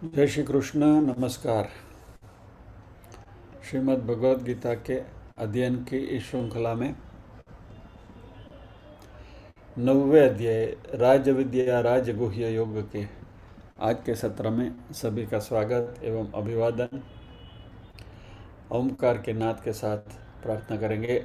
जय श्री कृष्ण। नमस्कार। श्रीमद् भगवद गीता के अध्ययन की इस श्रृंखला में 9वें अध्याय राज विद्या राजगुह्य योग के आज के सत्र में सभी का स्वागत एवं अभिवादन। ओमकार के नाद के साथ प्रार्थना करेंगे।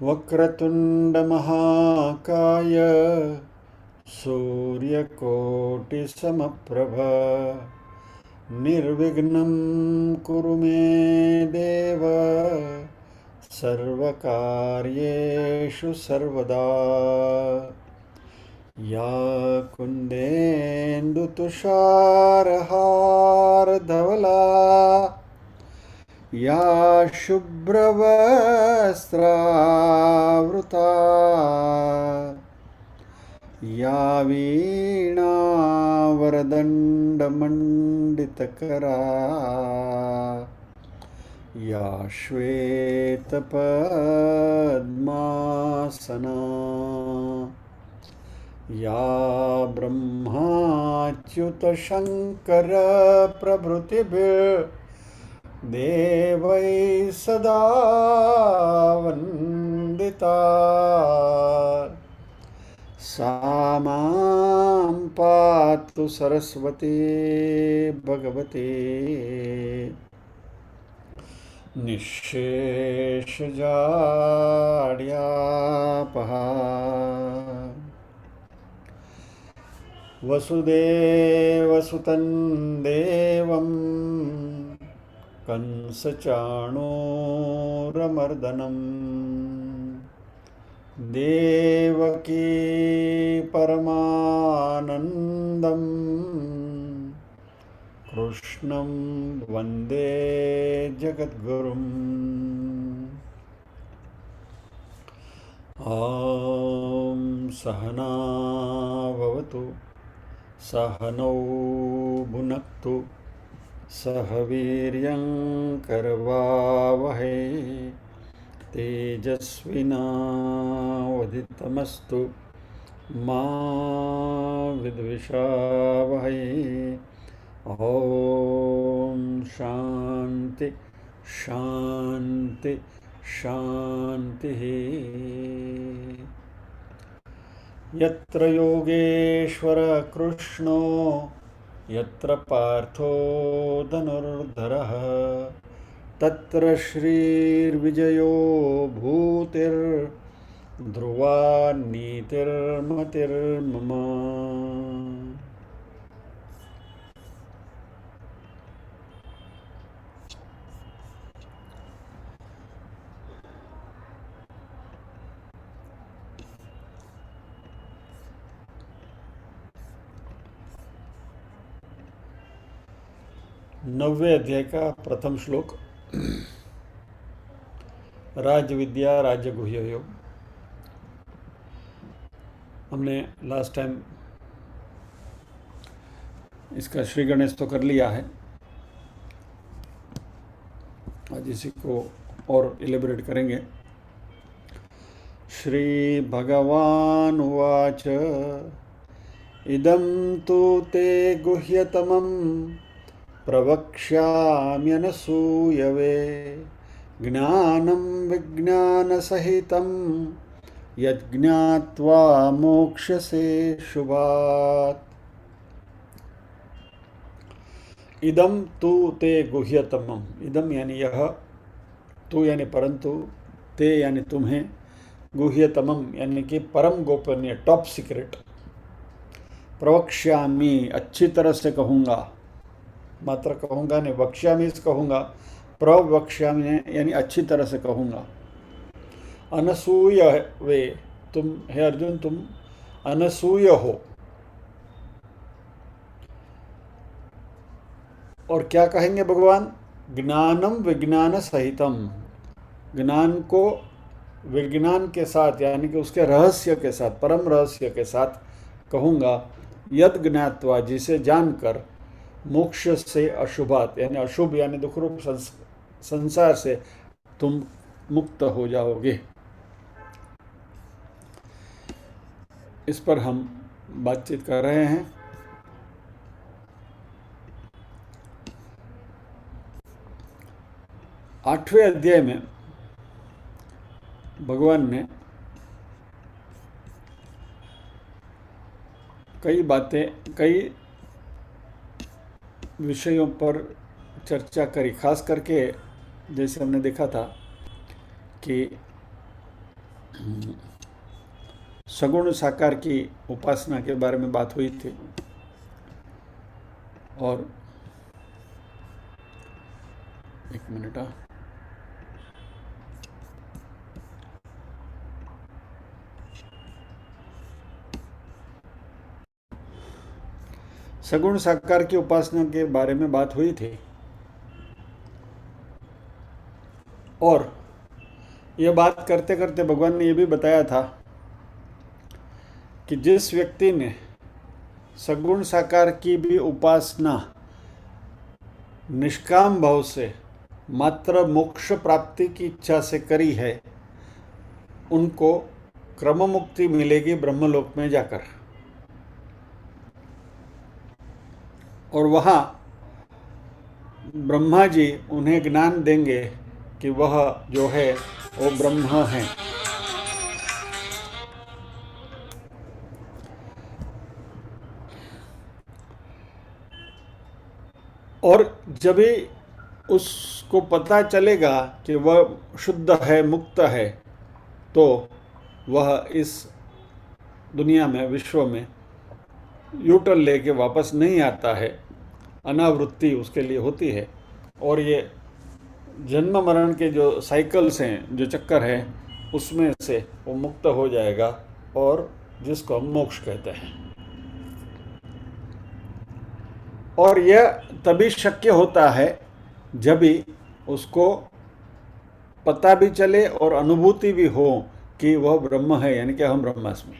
वक्रतुंड महाकाय सूर्यकोटि समप्रभ निर्विघ्नं कुरु मे देव सर्वकार्येषु सर्वदा। या कुन्देन्दु तुषारहार धवला या शुभ्रवस्त्रावृता या वीणावरदण्डमण्डितकरा या श्वेतपद्मासना या ब्रह्माच्युतशङ्करप्रभृतिभिः देवै सदा वन्दिता। सा मां पातु सरस्वती भगवती निःशेषजाड्यापहा। वसुदेवसुतं देवं कंसचाणूरमर्दनं देवकी परमानन्दं कृष्णं वन्दे जगद्गुरुम्। ॐ सहना भवतु सहनौ भुनक्तु सह वीर्यं करवावहै तेजस्विनावधितमस्तु मा विद्विषावहै। ॐ शान्ति शान्ति शान्तिः। यत्र योगेश्वर कृष्णो यत्र पार्थो धनुर्धरः तत्र श्रीर्विजयो भूतिर्ध्रुवा नीतिर्मतिर्मम। नौवे अध्याय का प्रथम श्लोक राज विद्या राजगुह्य योग। हमने लास्ट टाइम इसका श्री गणेश तो कर लिया है, आज इसी को और इलेबोरेट करेंगे। श्री भगवान उवाच इदं तु ते गुह्यतमं प्रवक्ष्याम्यनसूयवे ज्ञानं विज्ञानसहितं यज्ञात्वा मोक्ष्यसे शुभात्। इदम तु ते गुह्यतमम। इदम यानी यह, तू यानी परंतु, ते यानी तुम्हें, गुह्यतमम यानी कि परम गोपनीय, टॉप सीक्रेट, प्रवक्ष्यामि अच्छी तरह से कहूँगा, मात्र कहूँगा नहीं, वक्ष्यामि कहूँगा, प्रवक्ष्यामि यानी अच्छी तरह से कहूँगा। अनसूय वे, तुम हे अर्जुन तुम अनसूय हो। और क्या कहेंगे भगवान? ज्ञानम विज्ञान सहितम, ज्ञान को विज्ञान के साथ यानी कि उसके रहस्य के साथ, परम रहस्य के साथ कहूँगा। यद ज्ञात्वा, जिसे जानकर, मोक्ष से अशुभात यानी अशुभ यानी दुख रूप संसार से तुम मुक्त हो जाओगे। इस पर हम बातचीत कर रहे हैं। आठवें अध्याय में भगवान ने कई बातें, कई विषयों पर चर्चा करी। खास करके जैसे हमने देखा था कि सगुण साकार की उपासना के बारे में बात हुई थी, और एक मिनट, सगुण साकार की उपासना के बारे में बात हुई थी। और यह बात करते करते भगवान ने यह भी बताया था कि जिस व्यक्ति ने सगुण साकार की भी उपासना निष्काम भाव से मात्र मोक्ष प्राप्ति की इच्छा से करी है, उनको क्रम मुक्ति मिलेगी ब्रह्मलोक में जाकर। और वहाँ ब्रह्मा जी उन्हें ज्ञान देंगे कि वह जो है वो ब्रह्म है। और जब भी उसको पता चलेगा कि वह शुद्ध है, मुक्त है, तो वह इस दुनिया में, विश्व में यूटर्न लेके वापस नहीं आता है। अनावृत्ति उसके लिए होती है। और ये जन्म मरण के जो साइकिल्स हैं, जो चक्कर है, उसमें से वो मुक्त हो जाएगा, और जिसको हम मोक्ष कहते हैं। और यह तभी शक्य होता है जब भी उसको पता भी चले और अनुभूति भी हो कि वह ब्रह्म है, यानी कि हम ब्रह्मास्मि।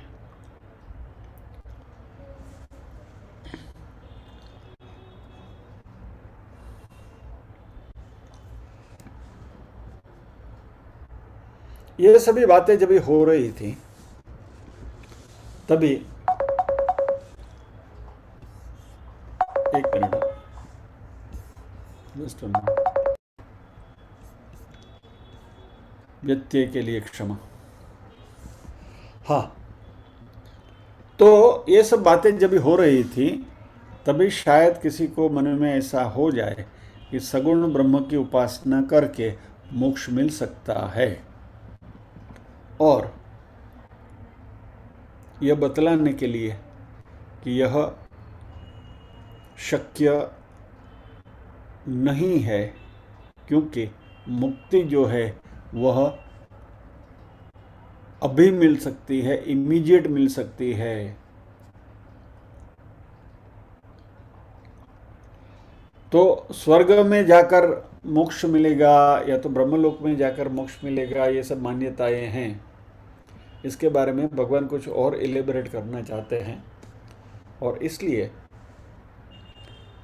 ये सभी बातें जब हो रही थी, तभी एक मिनट, जस्ट व्यत्यय के लिए क्षमा। हाँ, तो ये सब बातें जब हो रही थी, तभी शायद किसी को मन में ऐसा हो जाए कि सगुण ब्रह्म की उपासना करके मोक्ष मिल सकता है। और यह बतलाने के लिए कि यह शक्य नहीं है, क्योंकि मुक्ति जो है वह अभी मिल सकती है, इमीडिएट मिल सकती है। तो स्वर्ग में जाकर मोक्ष मिलेगा या तो ब्रह्मलोक में जाकर मोक्ष मिलेगा, ये सब मान्यताएं हैं। इसके बारे में भगवान कुछ और इलेबरेट करना चाहते हैं, और इसलिए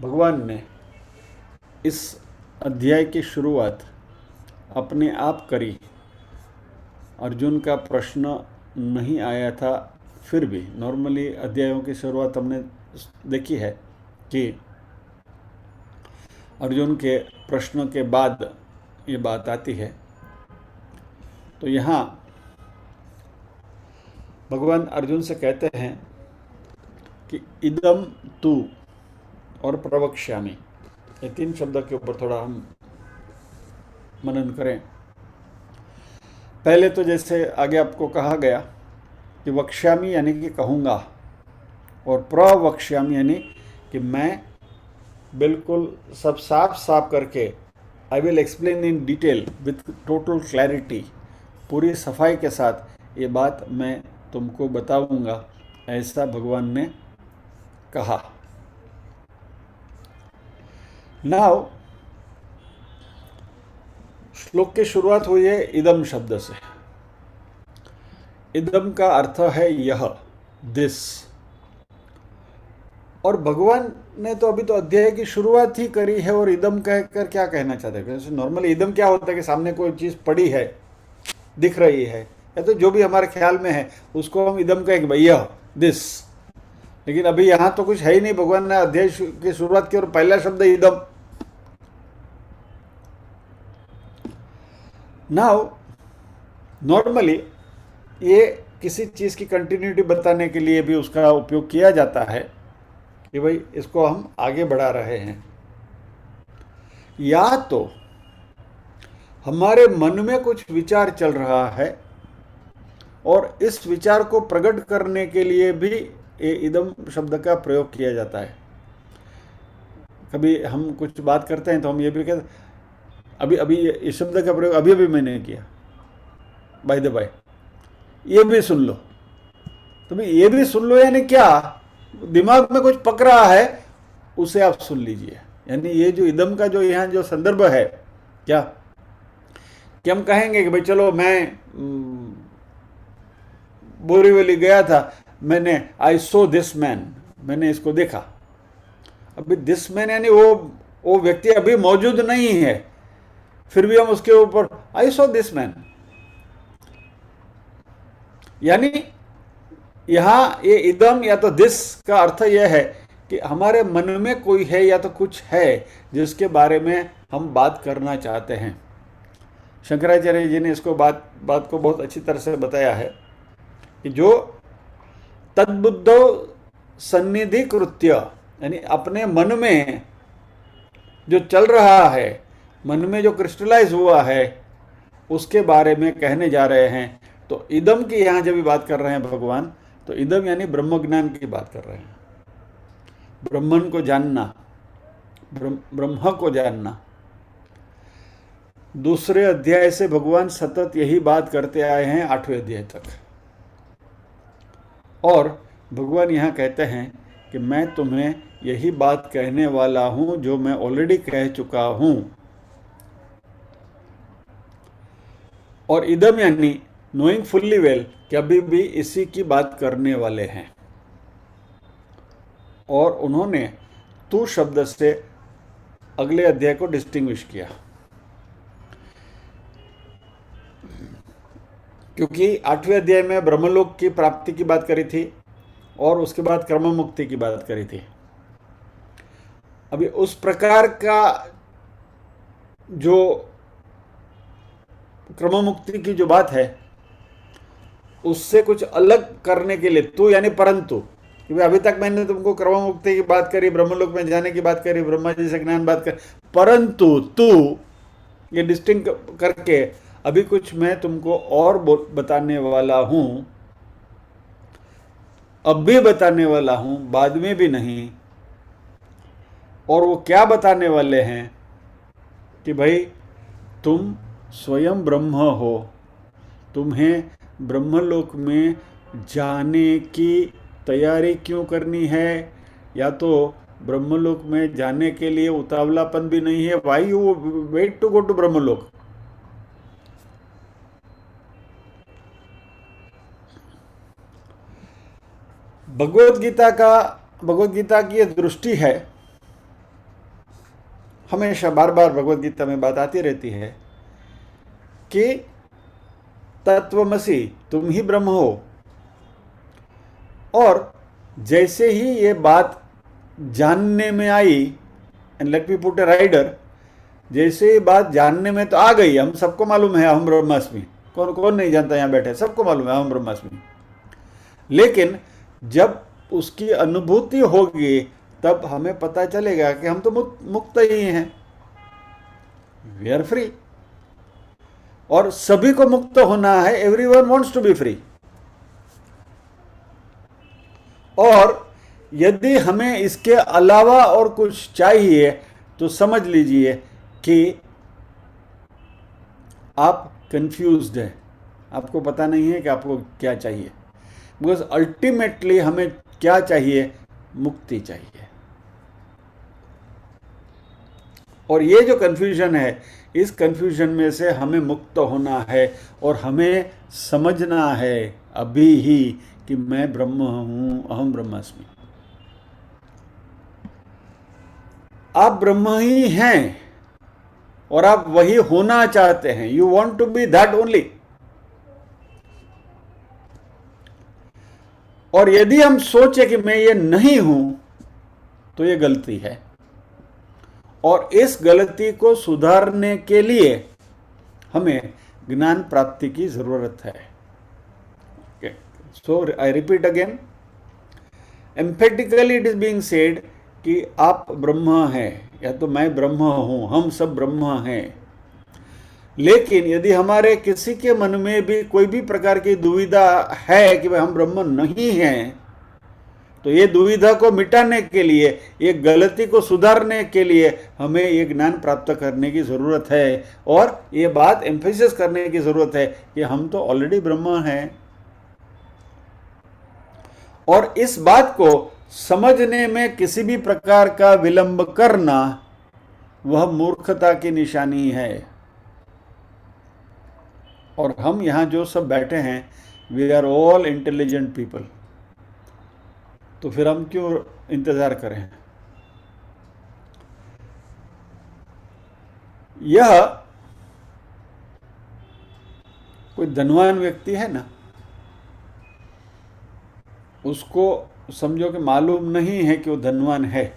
भगवान ने इस अध्याय की शुरुआत अपने आप करी। अर्जुन का प्रश्न नहीं आया था, फिर भी नॉर्मली अध्यायों की शुरुआत हमने देखी है कि अर्जुन के प्रश्न के बाद ये बात आती है। तो यहाँ भगवान अर्जुन से कहते हैं कि इदम तू और प्रवक्ष्यामि, ये तीन शब्द के ऊपर थोड़ा हम मनन करें। पहले तो जैसे आगे आपको कहा गया कि वक्ष्यामि यानी कि कहूँगा, और प्रवक्ष्यामि यानी कि मैं बिल्कुल सब साफ साफ करके, I will explain in detail with total clarity, पूरी सफाई के साथ ये बात मैं तुमको बताऊंगा, ऐसा भगवान ने कहा। नाउ श्लोक की शुरुआत हुई है इदम शब्द से। इदम का अर्थ है यह, दिस। और भगवान ने तो अभी तो अध्याय की शुरुआत ही करी है और इदम कहकर क्या कहना चाहते हैं? जैसे नॉर्मली इदम क्या होता है कि सामने कोई चीज़ पड़ी है, दिख रही है, या तो जो भी हमारे ख्याल में है उसको हम इदम कहेंगे, भाई यह, दिस। लेकिन अभी यहाँ तो कुछ है ही नहीं, भगवान ने अध्याय की शुरुआत की और पहला शब्द इदम। नाउ नॉर्मली ये किसी चीज़ की कंटिन्यूटी बताने के लिए भी उसका उपयोग किया जाता है कि भाई इसको हम आगे बढ़ा रहे हैं, या तो हमारे मन में कुछ विचार चल रहा है और इस विचार को प्रकट करने के लिए भी ये इदम शब्द का प्रयोग किया जाता है। कभी हम कुछ बात करते हैं तो हम ये भी कहते, अभी अभी इस शब्द का प्रयोग अभी अभी मैंने किया, बाय द बाय, ये भी सुन लो। तो भाई ये भी सुन लो यानी क्या? दिमाग में कुछ पक रहा है, उसे आप सुन लीजिए। यानी ये जो इदम का जो यहाँ जो संदर्भ है, क्या कि हम कहेंगे कि भाई चलो मैं बोरीवली गया था, मैंने आई सो दिस मैन, मैंने इसको देखा। अभी दिस मैन यानी वो व्यक्ति अभी मौजूद नहीं है, फिर भी हम उसके ऊपर आई सो दिस मैन। यानी यहां ये इदम या तो दिस का अर्थ यह है कि हमारे मन में कोई है या तो कुछ है जिसके बारे में हम बात करना चाहते हैं। शंकराचार्य जी ने इसको बात को बहुत अच्छी तरह से बताया है कि जो तद्बुद्धो सन्निधि कृत्य, यानी अपने मन में जो चल रहा है, मन में जो क्रिस्टलाइज हुआ है, उसके बारे में कहने जा रहे हैं। तो इदम की यहाँ जब भी बात कर रहे हैं भगवान, तो इदम यानी ब्रह्म ज्ञान की बात कर रहे हैं, ब्रह्मन को जानना, ब्रह्म को जानना। दूसरे अध्याय से भगवान सतत यही बात करते आए हैं 8वें अध्याय तक, और भगवान यहाँ कहते हैं कि मैं तुम्हें यही बात कहने वाला हूं जो मैं ऑलरेडी कह चुका हूं। और इदम यानी नोइंग फुल्ली वेल कि अभी भी इसी की बात करने वाले हैं। और उन्होंने तू शब्द से अगले अध्याय को डिस्टिंग्विश किया, क्योंकि 8वें अध्याय में ब्रह्मलोक की प्राप्ति की बात करी थी और उसके बाद कर्म मुक्ति की बात करी थी। अभी उस प्रकार का जो क्रम मुक्ति की जो बात है, उससे कुछ अलग करने के लिए तू यानी परंतु, क्योंकि अभी तक मैंने तुमको क्रम मुक्ति की बात करी, ब्रह्मलोक में जाने की बात करी, ब्रह्मा जी से ज्ञान बात करी, परंतु तू ये डिस्टिंक्ट करके अभी कुछ मैं तुमको और बताने वाला हूं, अब भी बताने वाला हूं, बाद में भी नहीं। और वो क्या बताने वाले हैं कि भाई तुम स्वयं ब्रह्म हो, तुम्हें ब्रह्मलोक में जाने की तैयारी क्यों करनी है, या तो ब्रह्मलोक में जाने के लिए उतावलापन भी नहीं है, why you wait to go to Brahmalok. Bhagavad Gita की यह दृष्टि है, हमेशा बार बार भगवत गीता में बात आती रहती है कि तत्वमसि, तुम ही ब्रह्म हो। और जैसे ही ये बात जानने में आई, and let me put a rider, जैसे ही बात जानने में तो आ गई, हम सबको मालूम है अहम ब्रह्मास्मि, कौन कौन नहीं जानता यहाँ बैठे, सबको मालूम है अहम ब्रह्मास्मि। लेकिन जब उसकी अनुभूति होगी तब हमें पता चलेगा कि हम तो मुक्त ही हैं, वी आर फ्री। और सभी को मुक्त होना है, everyone wants to be free. और यदि हमें इसके अलावा और कुछ चाहिए तो समझ लीजिए कि आप कंफ्यूज्ड हैं, आपको पता नहीं है कि आपको क्या चाहिए। बिकॉज अल्टीमेटली हमें क्या चाहिए? मुक्ति चाहिए। और ये जो कन्फ्यूजन है, इस कन्फ्यूजन में से हमें मुक्त होना है और हमें समझना है अभी ही कि मैं ब्रह्म हूं, अहम ब्रह्मास्मि। आप ब्रह्म ही हैं और आप वही होना चाहते हैं। You want to be that only. और यदि हम सोचे कि मैं ये नहीं हूं तो ये गलती है, और इस गलती को सुधारने के लिए हमें ज्ञान प्राप्ति की जरूरत है। So I repeat again, emphatically it is being said कि आप ब्रह्म हैं, या तो मैं ब्रह्म हूं, हम सब ब्रह्म हैं। लेकिन यदि हमारे किसी के मन में भी कोई भी प्रकार की दुविधा है कि भाई हम ब्रह्म नहीं हैं, तो ये दुविधा को मिटाने के लिए, ये गलती को सुधारने के लिए हमें ये ज्ञान प्राप्त करने की जरूरत है, और ये बात एम्फेसिस करने की जरूरत है कि हम तो ऑलरेडी ब्रह्म हैं। और इस बात को समझने में किसी भी प्रकार का विलंब करना वह मूर्खता की निशानी है। और हम यहां जो सब बैठे हैं, we are all intelligent people, तो फिर हम क्यों इंतजार करें? यह कोई धनवान व्यक्ति है ना, उसको समझो कि मालूम नहीं है कि वो धनवान है,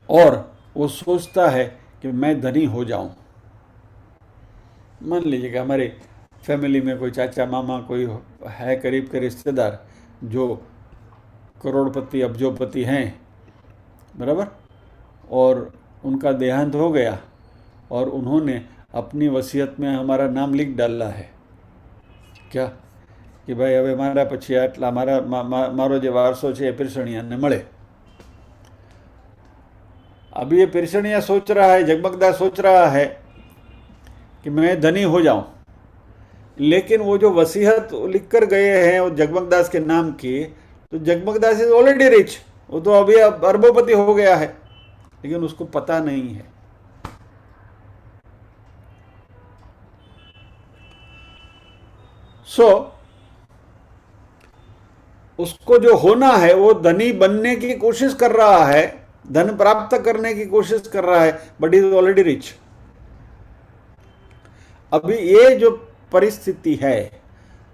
और वो सोचता है कि मैं धनी हो जाऊं। मान लीजिए कि हमारे फैमिली में कोई चाचा मामा कोई है करीब के रिश्तेदार जो करोड़पति अब्जोपति हैं, बराबर, और उनका देहांत हो गया और उन्होंने अपनी वसीयत में हमारा नाम लिख डाला है। क्या कि भाई હવે મારા પછી આટલા મારો જે વારસો છે એ પીરસણીયાને મળે। अभी ये पीरसणिया सोच रहा है, जगमगदास सोच रहा है कि मैं धनी हो जाऊं, लेकिन वो जो वसीयत लिख कर गए हैं वो जगमगदास के नाम की, तो जगमगदास इज ऑलरेडी रिच, वो तो अभी अब अरबोपति हो गया है, लेकिन उसको पता नहीं है। सो उसको जो होना है वो धनी बनने की कोशिश कर रहा है, धन प्राप्त करने की कोशिश कर रहा है, बट इज ऑलरेडी रिच। अभी ये जो परिस्थिति है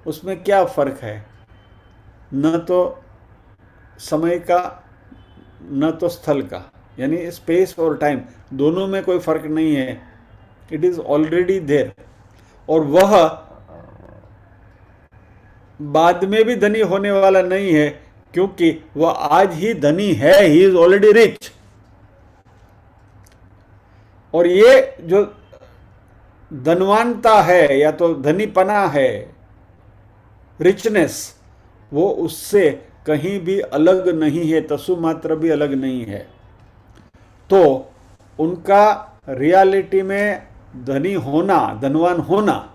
उसमें क्या फर्क है? न तो समय का न तो स्थल का, यानी स्पेस और टाइम दोनों में कोई फर्क नहीं है। इट इज ऑलरेडी देयर, और वह बाद में भी धनी होने वाला नहीं है, क्योंकि वह आज ही धनी है, ही इज ऑलरेडी रिच। और ये जो धनवानता है या तो धनीपना है, रिचनेस, वो उससे कहीं भी अलग नहीं है, तसु मात्र भी अलग नहीं है। तो उनका रियलिटी में धनी होना, धनवान होना,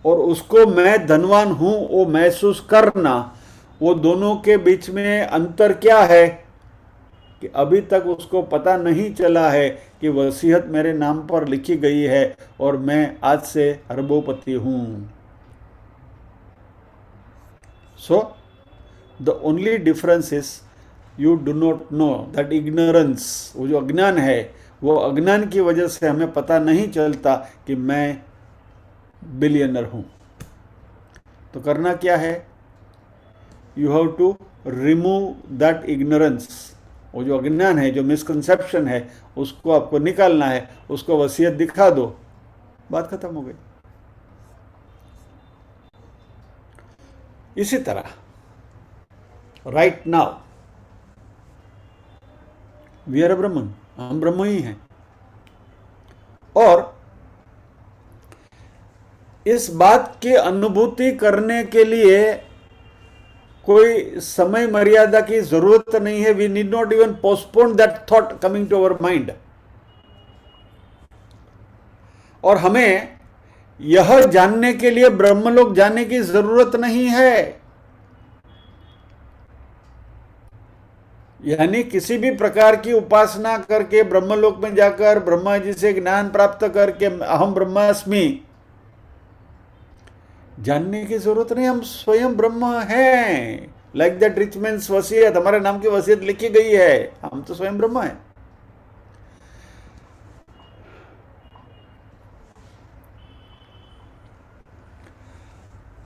और उसको मैं धनवान हूं वो महसूस करना, वो दोनों के बीच में अंतर क्या है कि अभी तक उसको पता नहीं चला है कि वसीयत मेरे नाम पर लिखी गई है और मैं आज से अरबोपति हूं। So the only difference is you do not know that ignorance. वो जो अज्ञान है, वो अज्ञान की वजह से हमें पता नहीं चलता कि मैं बिलियनर हूं। तो करना क्या है? You have to remove that ignorance. वो जो अज्ञान है, जो मिसकंसेप्शन है, उसको आपको निकालना है, उसको वसीयत दिखा दो, बात खत्म हो गई। इसी तरह राइट नाउ वी आर ब्रह्मन, हम ब्रह्म ही हैं, और इस बात की अनुभूति करने के लिए कोई समय मर्यादा की जरूरत नहीं है. We need not even postpone that thought coming to our mind. और हमें यह जानने के लिए ब्रह्मलोक जाने की जरूरत नहीं है. यानी किसी भी प्रकार की उपासना करके ब्रह्मलोक में जाकर ब्रह्मा जी से ज्ञान प्राप्त करके अहम ब्रह्मास्मि जानने की जरूरत नहीं. हम स्वयं ब्रह्म हैं. लाइक दैट रिच मैन्स वसीयत, हमारे नाम की वसीयत लिखी गई है. हम तो स्वयं ब्रह्म हैं.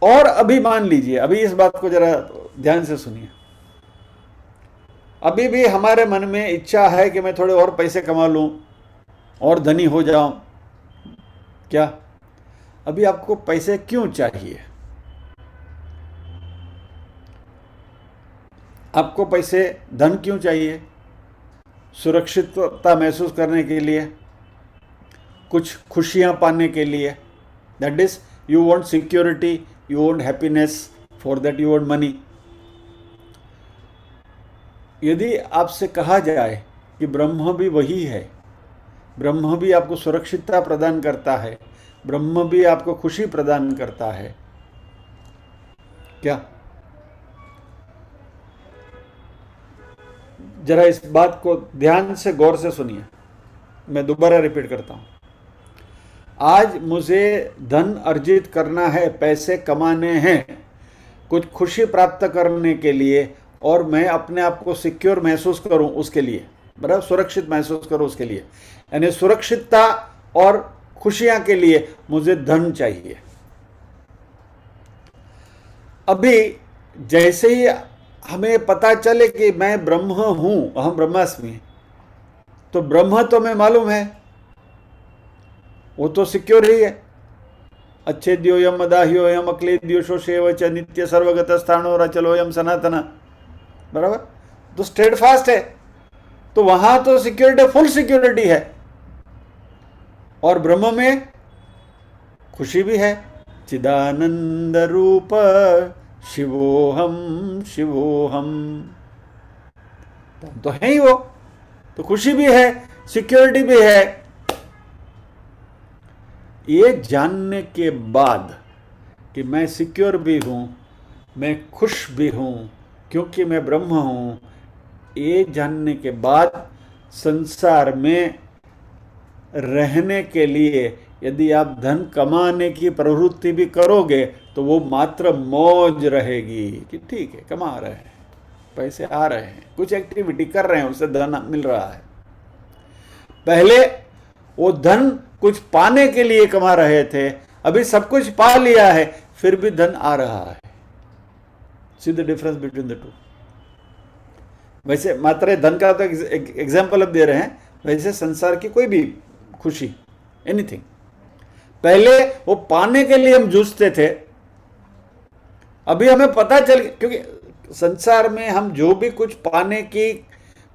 और अभी मान लीजिए, अभी इस बात को जरा ध्यान से सुनिए. अभी भी हमारे मन में इच्छा है कि मैं थोड़े और पैसे कमा लूं और धनी हो जाऊं. क्या अभी आपको पैसे क्यों चाहिए? आपको पैसे, धन क्यों चाहिए? सुरक्षितता महसूस करने के लिए, कुछ खुशियां पाने के लिए. That is, you want security, you want happiness, for that you want money. यदि आपसे कहा जाए कि ब्रह्म भी वही है, ब्रह्म भी आपको सुरक्षितता प्रदान करता है, ब्रह्म भी आपको खुशी प्रदान करता है, क्या? जरा इस बात को ध्यान से गौर से सुनिए. मैं दोबारा रिपीट करता हूं. आज मुझे धन अर्जित करना है, पैसे कमाने हैं, कुछ खुशी प्राप्त करने के लिए, और मैं अपने आप को सिक्योर महसूस करूं उसके लिए, बराबर, सुरक्षित महसूस करूं उसके लिए. यानी सुरक्षितता और खुशियां के लिए मुझे धन चाहिए. अभी जैसे ही हमें पता चले कि मैं ब्रह्म हूं, अहम ब्रह्मास्मि, तो ब्रह्म तो मैं मालूम है, वो तो सिक्योर ही है. अच्छेद्योयम अदाह्योयम अक्लेद्यो शोषेव च नित्य सर्वगत स्थानो रचलोयम सनातन, बराबर, तो स्टेड फास्ट है. तो वहां तो सिक्योरिटी, फुल सिक्योरिटी है. और ब्रह्म में खुशी भी है. चिदानंद रूप शिवोहम शिवोहम, तो है ही वो. तो खुशी भी है, सिक्योरिटी भी है. ये जानने के बाद कि मैं सिक्योर भी हूं, मैं खुश भी हूं क्योंकि मैं ब्रह्म हूं, ये जानने के बाद संसार में रहने के लिए यदि आप धन कमाने की प्रवृत्ति भी करोगे तो वो मात्र मौज रहेगी कि ठीक है, कमा रहे हैं, पैसे आ रहे हैं, कुछ एक्टिविटी कर रहे हैं, उससे धन मिल रहा है. पहले वो धन कुछ पाने के लिए कमा रहे थे, अभी सब कुछ पा लिया है फिर भी धन आ रहा है. See the difference between the two. वैसे मात्र धन का तो एग्जाम्पल अब दे रहे हैं, वैसे संसार की कोई भी खुशी, एनीथिंग, पहले वो पाने के लिए हम जूझते थे, अभी हमें पता चल, क्योंकि संसार में हम जो भी कुछ पाने की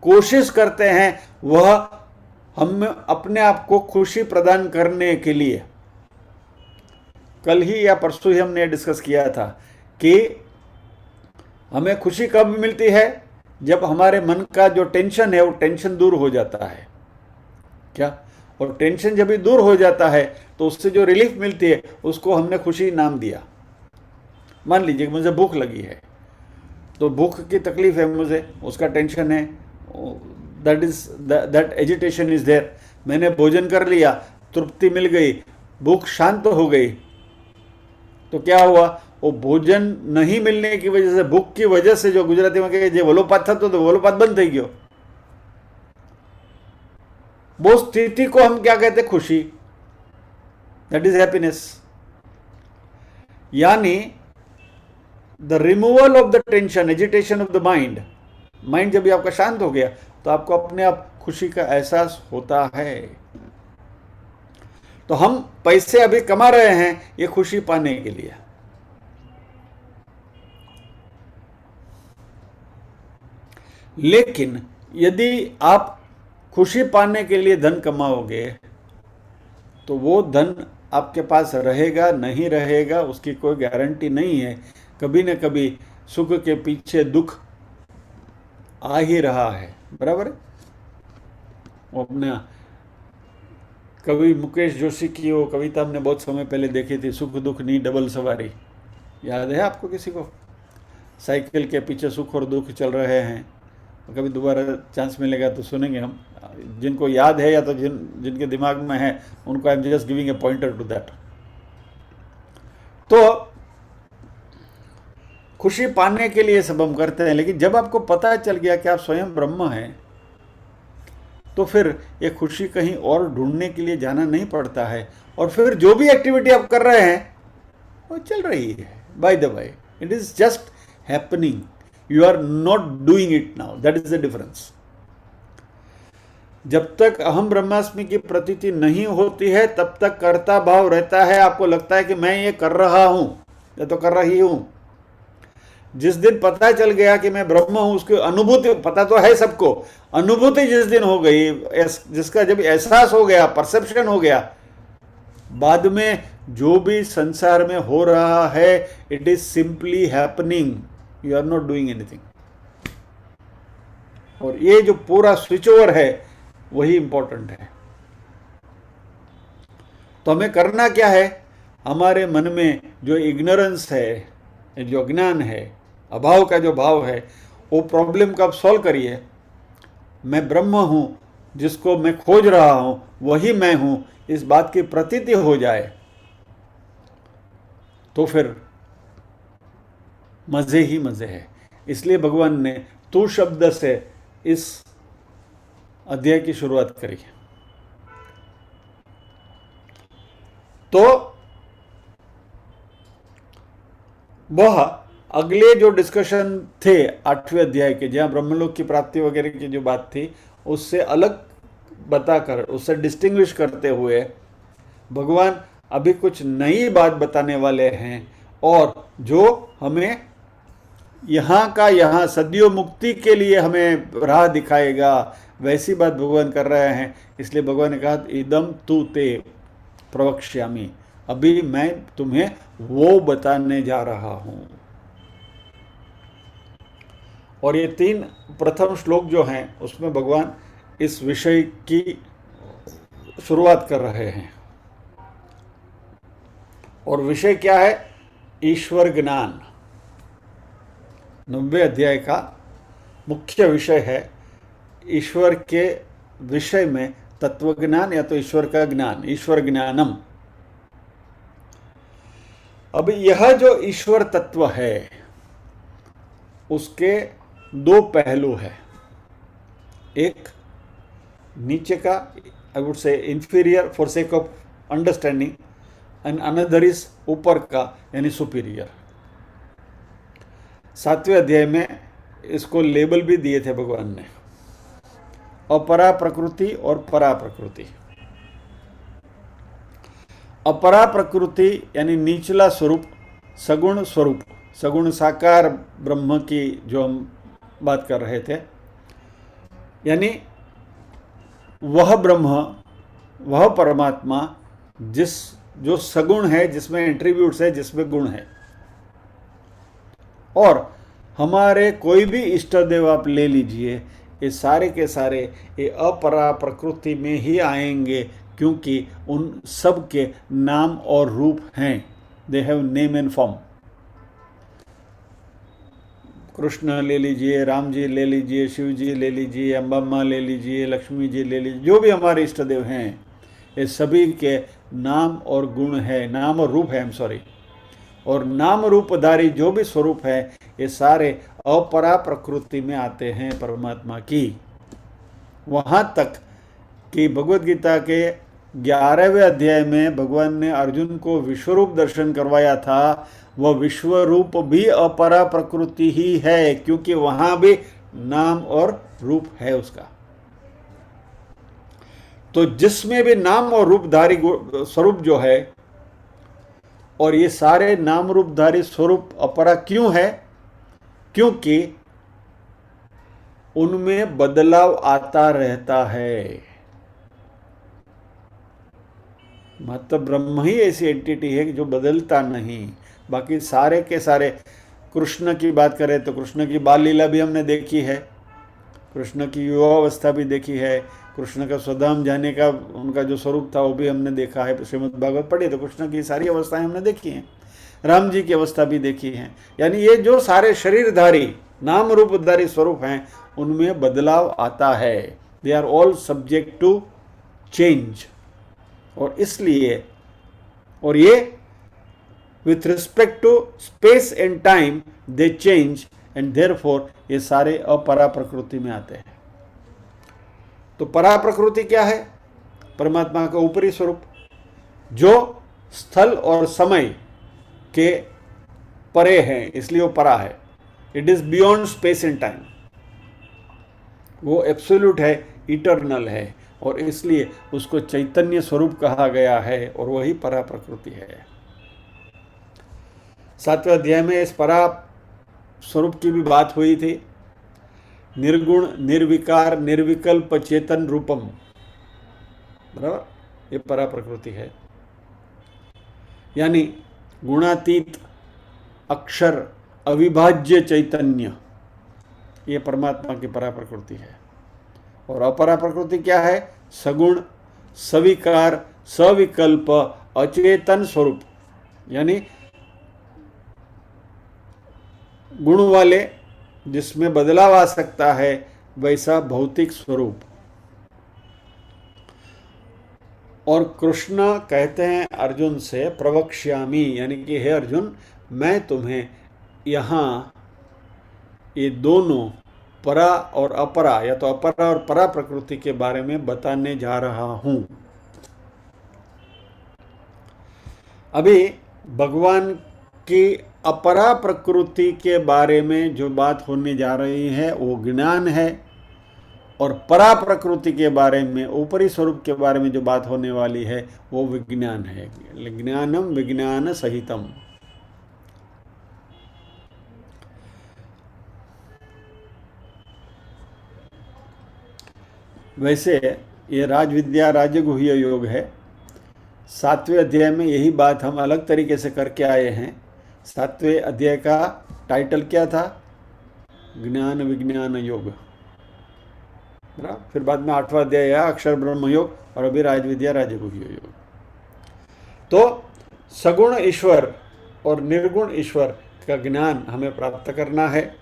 कोशिश करते हैं वह हम अपने आप को खुशी प्रदान करने के लिए. कल ही या परसों ही हमने डिस्कस किया था कि हमें खुशी कब मिलती है, जब हमारे मन का जो टेंशन है वो टेंशन दूर हो जाता है. क्या? और टेंशन जब भी दूर हो जाता है तो उससे जो रिलीफ मिलती है उसको हमने खुशी नाम दिया. मान लीजिए मुझे भूख लगी है, तो भूख की तकलीफ है मुझे, उसका टेंशन है, दैट एजिटेशन इज देयर. मैंने भोजन कर लिया, तृप्ति मिल गई, भूख शांत हो गई, तो क्या हुआ, वो भोजन नहीं मिलने की वजह से, भूख की वजह से, जो गुजराती में कहे वलोपात था, तो वलोपात बंद थी गयो. वो स्थिति को हम क्या कहते हैं? खुशी. That is happiness. यानी the removal of the tension, agitation of the mind. Mind जब भी आपका शांत हो गया तो आपको अपने आप खुशी का एहसास होता है. तो हम पैसे अभी कमा रहे हैं ये खुशी पाने के लिए. लेकिन यदि आप खुशी पाने के लिए धन कमाओगे तो वो धन आपके पास रहेगा नहीं रहेगा उसकी कोई गारंटी नहीं है। कभी न कभी सुख के पीछे दुख आ ही रहा है, बराबर है। वो अपना कवि मुकेश जोशी की वो कविता हमने बहुत समय पहले देखी थी, सुख दुख नी डबल सवारी। याद है आपको किसी को? साइकिल के पीछे सुख और दुख चल रहे हैं। कभी दोबारा चांस मिलेगा तो सुनेंगे हम। जिनको याद है या तो जिनके दिमाग में है उनको I am just giving a pointer to that. तो खुशी पाने के लिए सब हम करते हैं, लेकिन जब आपको पता चल गया कि आप स्वयं ब्रह्म हैं तो फिर ये खुशी कहीं और ढूंढने के लिए जाना नहीं पड़ता है। और फिर जो भी एक्टिविटी आप कर रहे हैं वो चल रही है by the by, it is just happening, you are not doing it now, that is the difference. जब तक अहम ब्रह्मास्मि की प्रतीति नहीं होती है तब तक कर्ता भाव रहता है। आपको लगता है कि मैं ये कर रहा हूं या तो कर रही हूं। जिस दिन पता चल गया कि मैं ब्रह्म हूं, उसकी अनुभूति, पता तो है सबको, अनुभूति जिस दिन हो गई, जिसका जब एहसास हो गया, परसेप्शन हो गया, बाद में जो भी संसार में हो रहा है it is simply happening, you are not doing anything. और ये जो पूरा स्विच ओवर है वही इंपॉर्टेंट है। तो हमें करना क्या है? हमारे मन में जो इग्नोरेंस है, जो अज्ञान है, अभाव का जो भाव है, वो प्रॉब्लम को आप सॉल्व करिए। मैं ब्रह्म हूं, जिसको मैं खोज रहा हूं वही मैं हूं, इस बात की प्रतीति हो जाए तो फिर मजे ही मजे है। इसलिए भगवान ने तू शब्द से इस अध्याय की शुरुआत करी। तो वह अगले जो डिस्कशन थे 8वें अध्याय के, जहां ब्रह्मलोक की प्राप्ति वगैरह की जो बात थी, उससे अलग बताकर, उससे डिस्टिंग्विश करते हुए भगवान अभी कुछ नई बात बताने वाले हैं, और जो हमें यहाँ का यहाँ सदियों मुक्ति के लिए हमें राह दिखाएगा, वैसी बात भगवान कर रहे हैं। इसलिए भगवान ने कहा इदम तू ते प्रवक्ष्यामि, अभी मैं तुम्हें वो बताने जा रहा हूं। और ये 3 प्रथम श्लोक जो हैं उसमें भगवान इस विषय की शुरुआत कर रहे हैं। और विषय क्या है? ईश्वर ज्ञान। 90वें अध्याय का मुख्य विषय है ईश्वर के विषय में तत्व ज्ञान या तो ईश्वर का ज्ञान, ईश्वर ज्ञानम। अब यह जो ईश्वर तत्व है उसके 2 पहलू है। एक नीचे का, I would say inferior for sake of understanding, and another is ऊपर का यानी सुपीरियर। 7वें अध्याय में इसको लेबल भी दिए थे भगवान ने, अपरा प्रकृति और परा प्रकृति। अपरा प्रकृति यानी निचला स्वरूप, सगुण स्वरूप, सगुण साकार ब्रह्म की जो हम बात कर रहे थे, यानी वह ब्रह्म, वह परमात्मा जो सगुण है, जिसमें एट्रीब्यूट्स है, जिसमें गुण है। और हमारे कोई भी इष्ट देव आप ले लीजिए, ये सारे के सारे ये अपरा प्रकृति में ही आएंगे, क्योंकि उन सब के नाम और रूप हैं। They have name and form. Krishna ले लीजिए, राम जी ले लीजिए, शिव जी ले लीजिए, अम्बा ले लीजिए, लक्ष्मी जी ले लीजिए, जो भी हमारे इष्ट देव हैं, ये सभी के नाम और गुण है, नाम और रूप है, आई एम सॉरी। और नाम रूपधारी जो भी स्वरूप है ये सारे अपरा प्रकृति में आते हैं परमात्मा की। वहाँ तक कि भगवद गीता के 11वें अध्याय में भगवान ने अर्जुन को विश्वरूप दर्शन करवाया था, वह विश्वरूप भी अपरा प्रकृति ही है, क्योंकि वहाँ भी नाम और रूप है उसका। तो जिसमें भी नाम और रूपधारी स्वरूप जो है, और ये सारे नाम रूपधारी स्वरूप अपरा क्यों है? क्योंकि उनमें बदलाव आता रहता है। मतलब ब्रह्म ही ऐसी एंटिटी है कि जो बदलता नहीं। बाकी सारे के सारे, कृष्ण की बात करें तो कृष्ण की बाल लीला भी हमने देखी है, कृष्ण की युवावस्था भी देखी है, कृष्ण का स्वधाम जाने का उनका जो स्वरूप था वो भी हमने देखा है। श्रीमद् भागवत पढ़ी तो कृष्ण की सारी अवस्थाएं हमने देखी हैं, राम जी की अवस्था भी देखी है। यानी ये जो सारे शरीरधारी नाम रूपधारी स्वरूप हैं उनमें बदलाव आता है। They are all subject to change. और इसलिए, और ये with respect to space and time they change, and therefore ये सारे अपरा प्रकृति में आते हैं। तो परा प्रकृति क्या है? परमात्मा का ऊपरी स्वरूप जो स्थल और समय के परे है, इसलिए वो परा है। It is beyond space and time, वो एब्सोल्यूट है, इटर्नल है, और इसलिए उसको चैतन्य स्वरूप कहा गया है, और वही परा प्रकृति है। 7वें अध्याय में इस परा स्वरूप की भी बात हुई थी। निर्गुण निर्विकार निर्विकल्प चेतन रूपम, बराबर, ये परा प्रकृति है। यानी गुणातीत अक्षर अविभाज्य चैतन्य, ये परमात्मा की परा प्रकृति है। और अपरा प्रकृति क्या है? सगुण सविकार सविकल्प अचेतन स्वरूप, यानी गुण वाले जिसमें बदलाव आ सकता है वैसा भौतिक स्वरूप। और कृष्ण कहते हैं अर्जुन से, प्रवक्ष्यामि, यानी कि हे अर्जुन, मैं तुम्हें यहाँ ये दोनों परा और अपरा, या तो अपरा और परा प्रकृति के बारे में बताने जा रहा हूं। अभी भगवान की अपरा प्रकृति के बारे में जो बात होने जा रही है वो ज्ञान है, और परा प्रकृति के बारे में, ऊपरी स्वरूप के बारे में जो बात होने वाली है वो विज्ञान है। ज्ञानम विज्ञान सहितम। वैसे ये राजविद्या राजगुह्य योग है। 7वें अध्याय में यही बात हम अलग तरीके से करके आए हैं। 7वें अध्याय का टाइटल क्या था? ज्ञान विज्ञान योग। फिर बाद में 8वां अध्याय आया अक्षर ब्रह्म योग, और अभी राजविद्या राजगुह्य योग। तो सगुण ईश्वर और निर्गुण ईश्वर का ज्ञान हमें प्राप्त करना है।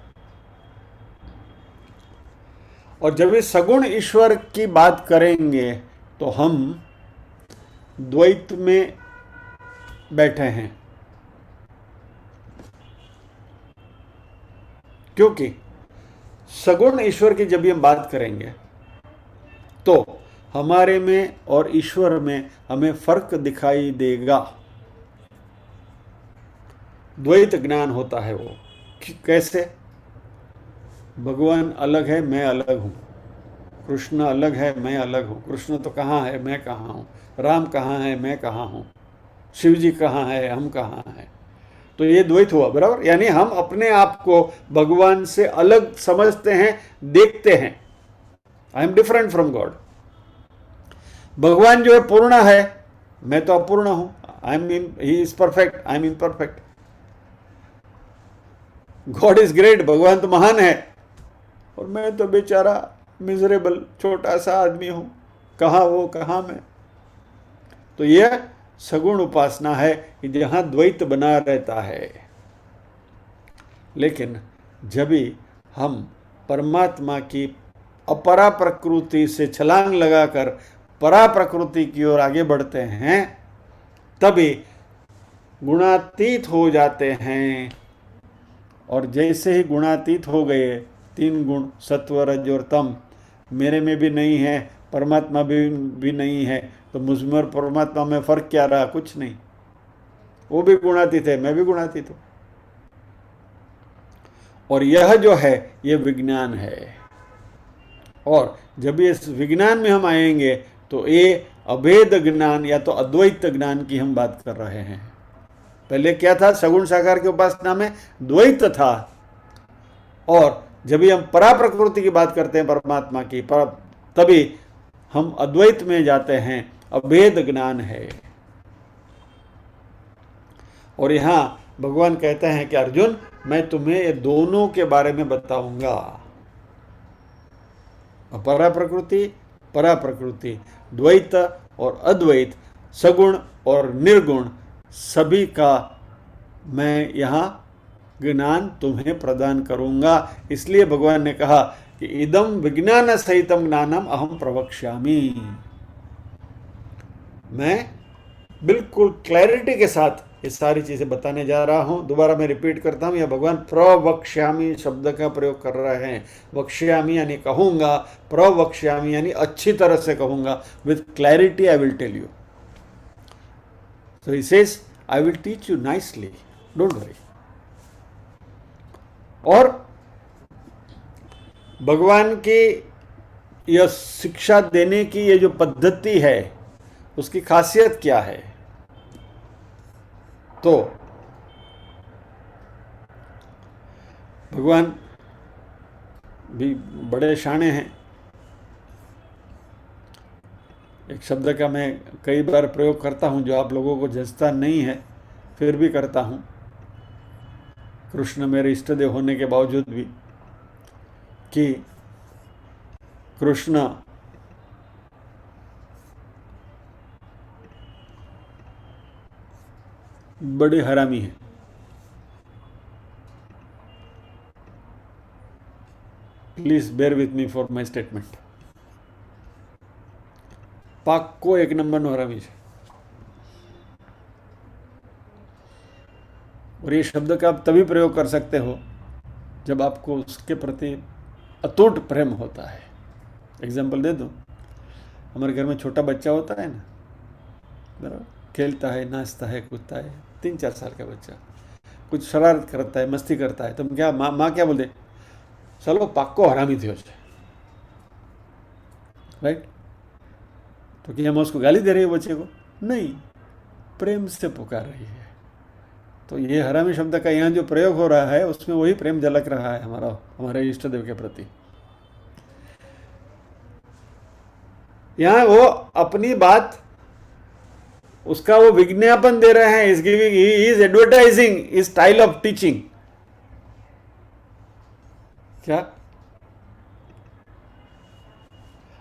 और जब इस सगुण ईश्वर की बात करेंगे तो हम द्वैत में बैठे हैं, क्योंकि सगुण ईश्वर की जब हम बात करेंगे तो हमारे में और ईश्वर में हमें फर्क दिखाई देगा। द्वैत ज्ञान होता है वो। कैसे? भगवान अलग है, मैं अलग हूँ। कृष्ण अलग है, मैं अलग हूँ। कृष्ण तो कहाँ है, मैं कहाँ हूँ। राम कहाँ है, मैं कहाँ हूँ। शिव जी कहाँ है, हम कहाँ हैं। तो ये द्वैत हुआ, बराबर। यानी हम अपने आप को भगवान से अलग समझते हैं, देखते हैं। I am different from God. भगवान जो है पूर्ण है, मैं तो अपूर्ण हूं। He is perfect, I am imperfect. God is great, भगवान तो महान है, और मैं तो बेचारा मिजरेबल छोटा सा आदमी हूं। कहाँ वो, कहाँ मैं। तो यह सगुण उपासना है कि जहां द्वैत बना रहता है। लेकिन जब भी हम परमात्मा की अपरा प्रकृति से छलांग लगाकर परा प्रकृति की ओर आगे बढ़ते हैं, तभी गुणातीत हो जाते हैं। और जैसे ही गुणातीत हो गए, 3 गुण सत्व रज और तम मेरे में भी नहीं है, परमात्मा भी नहीं है, तो मुझमें और परमात्मा में फर्क क्या रहा? कुछ नहीं। वो भी गुणातीत है, मैं भी गुणातीत हूं। और यह जो है ये विज्ञान है। और जब इस विज्ञान में हम आएंगे तो ये अभेद ज्ञान या तो अद्वैत ज्ञान की हम बात कर रहे हैं। पहले क्या था? सगुण साकार की उपासना में द्वैत था। और जब भी हम परा प्रकृति की बात करते हैं परमात्मा की, तभी हम अद्वैत में जाते हैं, अभेद ज्ञान है। और यहाँ भगवान कहते हैं कि अर्जुन, मैं तुम्हें ये दोनों के बारे में बताऊंगा, अपरा प्रकृति, परा प्रकृति, द्वैत और अद्वैत, सगुण और निर्गुण, सभी का मैं यहाँ ज्ञान तुम्हें प्रदान करूंगा। इसलिए भगवान ने कहा कि इदम विज्ञान सहितम ज्ञानम अहम प्रवक्ष्यामि। मैं बिल्कुल क्लैरिटी के साथ ये सारी चीजें बताने जा रहा हूं। दोबारा मैं रिपीट करता हूं, यह भगवान प्रवक्ष्यामि शब्द का प्रयोग कर रहे हैं। वक्ष्यामि यानी कहूंगा, प्रवक्ष्यामि यानी अच्छी तरह से कहूंगा, with clarity I will tell you. So he says, I will teach you nicely, don't worry. और भगवान की यह शिक्षा देने की ये जो पद्धति है, उसकी खासियत क्या है? तो भगवान भी बड़े शाणे हैं। एक शब्द का मैं कई बार प्रयोग करता हूं जो आप लोगों को जचता नहीं है, फिर भी करता हूं, कृष्ण मेरे इष्ट देव होने के बावजूद भी, कि कृष्ण बड़े हरामी हैं। Please bear with me for my statement. પાક્કો એક નંબરનો હરામી છે। और ये शब्द का आप तभी प्रयोग कर सकते हो जब आपको उसके प्रति अटूट प्रेम होता है। एग्जाम्पल दे दूं, हमारे घर में छोटा बच्चा होता है ना, बराबर, खेलता है, नाचता है, कूदता है, 3-4 साल का बच्चा कुछ शरारत करता है, मस्ती करता है, तो क्या माँ क्या बोलते, चलो पाक्को हरामी थयो छे, राइट? तो क्या हम उसको गाली दे रहे हैं बच्चे को? नहीं, प्रेम से पुकार रही है। तो ये हरामी शब्द का यहाँ जो प्रयोग हो रहा है, उसमें वही प्रेम झलक रहा है हमारे इष्ट देव के प्रति। यहाँ वो अपनी बात, उसका वो विज्ञापन दे रहे हैं, he is advertising his style of teaching. क्या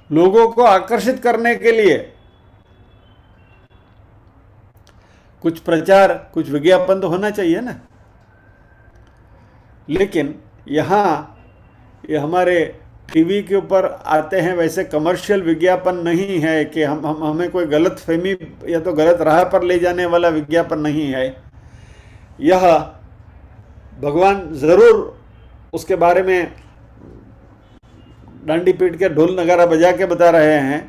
लोगों को आकर्षित करने के लिए कुछ प्रचार, कुछ विज्ञापन तो होना चाहिए ना। लेकिन यहाँ ये हमारे टीवी के ऊपर आते हैं वैसे कमर्शियल विज्ञापन नहीं है कि हमें कोई गलत फहमी या तो गलत राह पर ले जाने वाला विज्ञापन नहीं है। यह भगवान जरूर उसके बारे में डांडी पीट के ढोल नगारा बजा के बता रहे हैं,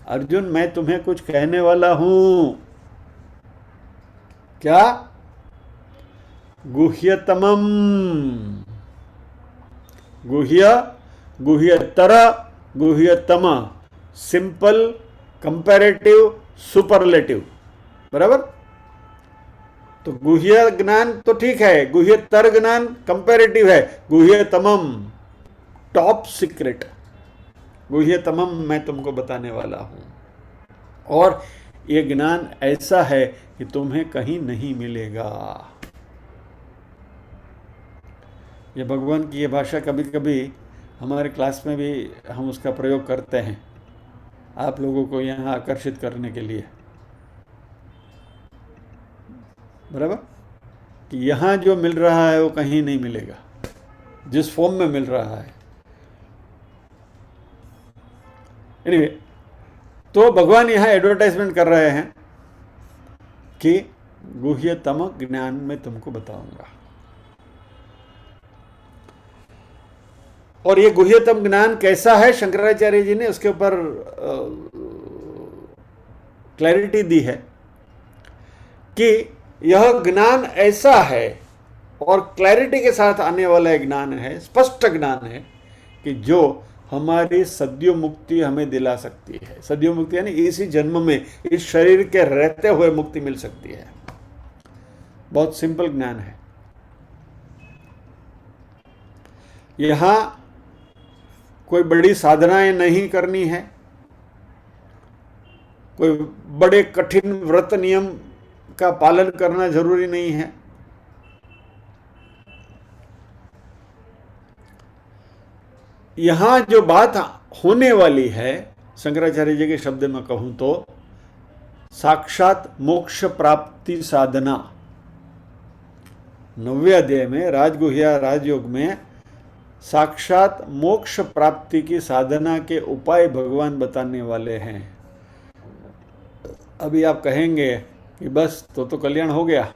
अर्जुन मैं तुम्हें कुछ कहने वाला हूं। क्या? गुह्यतमम, गुह्यतर, गुह्यतम, सिंपल, कंपैरेटिव, सुपरलेटिव, बराबर? तो गुह्य ज्ञान तो ठीक है, गुह्यतर ज्ञान कंपैरेटिव है, गुह्यतमम टॉप सीक्रेट, गुह्यतमम मैं तुमको बताने वाला हूं। और ये ज्ञान ऐसा है कि तुम्हें कहीं नहीं मिलेगा। ये भगवान की ये भाषा कभी कभी हमारे क्लास में भी हम उसका प्रयोग करते हैं, आप लोगों को यहाँ आकर्षित करने के लिए, बराबर? कि यहाँ जो मिल रहा है वो कहीं नहीं मिलेगा, जिस फॉर्म में मिल रहा है। एनीवे, तो भगवान यहाँ एडवर्टाइजमेंट कर रहे हैं कि गुह्यतम ज्ञान मैं तुमको बताऊंगा। और ये गुह्यतम ज्ञान कैसा है, शंकराचार्य जी ने उसके ऊपर क्लैरिटी दी है कि यह ज्ञान ऐसा है, और क्लैरिटी के साथ आने वाला ज्ञान है, स्पष्ट ज्ञान है, कि जो हमारी सद्यो मुक्ति हमें दिला सकती है। सद्यो मुक्ति यानी इसी जन्म में, इस शरीर के रहते हुए मुक्ति मिल सकती है। बहुत सिंपल ज्ञान है। यहां कोई बड़ी साधनाएं नहीं करनी है, कोई बड़े कठिन व्रत नियम का पालन करना जरूरी नहीं है। यहां जो बात होने वाली है, शंकराचार्य जी के शब्द में कहूं तो, साक्षात मोक्ष प्राप्ति साधना। 9वें अध्याय में राजगुह्य राजयोग में साक्षात मोक्ष प्राप्ति की साधना के उपाय भगवान बताने वाले हैं। अभी आप कहेंगे कि बस तो कल्याण हो गया,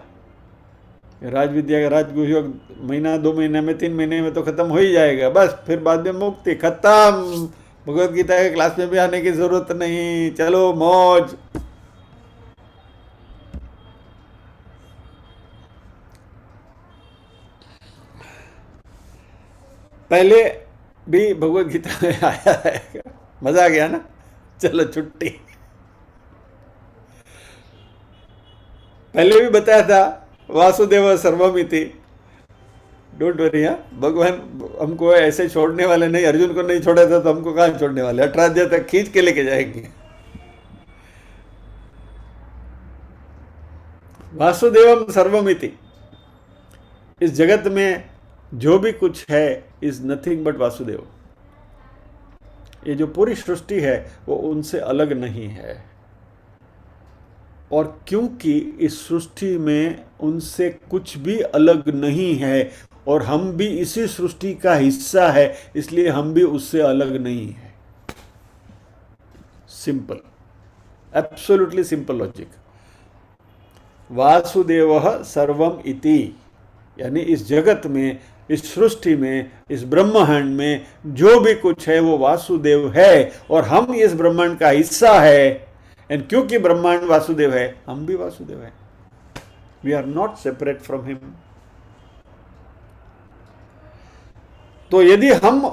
राज विद्या का राजगुह्य महीना 2 महीने में 3 महीने में तो खत्म हो ही जाएगा, बस फिर बाद में मुक्ति खत्म, भगवत गीता के क्लास में भी आने की जरूरत नहीं, चलो मौज। पहले भी भगवत गीता में आया है, मजा आ गया ना, चलो छुट्टी। पहले भी बताया था वासुदेव सर्वमिति। डोंट वरी, भगवान हमको ऐसे छोड़ने वाले नहीं, अर्जुन को नहीं छोड़ा था तो हमको कहाँ छोड़ने वाले, 18 अध्याय तक खींच के लेके जाएंगे। वासुदेवम सर्वमिति, इस जगत में जो भी कुछ है इज नथिंग बट वासुदेव। ये जो पूरी सृष्टि है वो उनसे अलग नहीं है, और क्योंकि इस सृष्टि में उनसे कुछ भी अलग नहीं है और हम भी इसी सृष्टि का हिस्सा है, इसलिए हम भी उससे अलग नहीं है। Simple, absolutely simple logic. वासुदेवः सर्वम इति, यानी इस जगत में, इस सृष्टि में, इस ब्रह्मांड में जो भी कुछ है वो वासुदेव है और हम इस ब्रह्मांड का हिस्सा है। एंड क्योंकि ब्रह्मांड वासुदेव है, हम भी वासुदेव है। We are not separate from him. तो यदि हम